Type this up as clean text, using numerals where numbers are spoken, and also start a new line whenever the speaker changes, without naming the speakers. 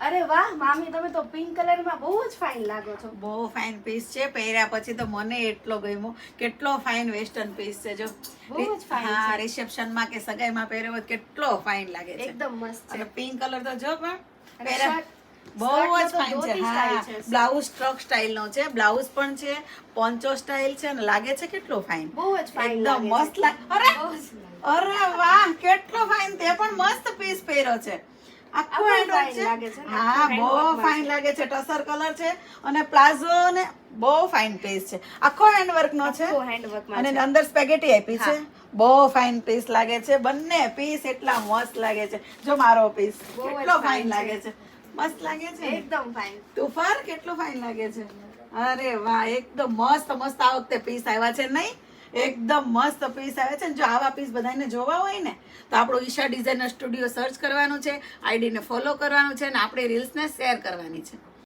અરે વાહ મામી, તમે તો પિંક કલરમાં બહુ જ ફાઇન લાગો છો.
બહુ ફાઇન પીસ છે. પહેર્યા પછી તો મને એટલો ગમ્યો. કેટલો ફાઇન વેસ્ટર્ન પીસ છે. જો
બહુ જ fine
હા,
છે.
રિસેપ્શનમાં કે સગાઈમાં પહેર્યો હોય કેટલો ફાઇન લાગે છે.
એકદમ મસ્ત
અને
છે.
પિંક કલર તો જો પણ
અને
પહેર્યા
shirt-
બહુ
skirtનો
જ
તો
ફાઇન છે.
ધોતી
હા,
style છે.
બ્લાઉઝ સ્ટ્રોક સ્ટાઇલ નો છે. બ્લાઉઝ પણ છે, પોન્ચો સ્ટાઇલ છે અને લાગે છે કેટલો ફાઇન.
બહુ જ fine
એકદમ
લાગે
મસ્ત
છે.
લાગે. અરે
બહુ જ nice.
અરે વાહ, કેટલો ફાઇન. તે પણ મસ્ત પીસ પહેર્યો છે. આખો
આખો
હેન્ડવર્ક
fine લાગે છે ને,
હા,
આખો
બહુ
handwork માં
ફાઇન
છે.
લાગે છે. ટસર કલર છે અને પ્લાઝો ને બહુ ફાઇન પીસ છે. આખો હેન્ડવર્ક નો છે
આખો handworkમાં
અને
છે.
અંદર સ્પેગેટી આપી છે.
હા.
બહુ ફાઇન પીસ લાગે છે. બંને પીસ એટલા મસ્ત લાગે છે. જો મારો પીસ
બહુ જ
કેટલો
fine
ફાઇન
છે.
લાગે છે. મસ્ત લાગે છે ને?
એકદમ ફાઇન.
તું ફર, કેટલું ફાઇન લાગે છે. અરે વાહ, એકદમ મસ્ત મસ્ત આ વખતે પીસ આવ્યા છે નહીં? એકદમ મસ્ત પીસ આવે છે ને. જો આવા પીસ બધાને જોવા હોય ને તો આપણો ઈશા ડિઝાઇનર સ્ટુડિયો સર્ચ કરવાનું છે, આઈડીને ફોલો કરવાનું છે અને આપણી રીલ્સને શેર કરવાની છે.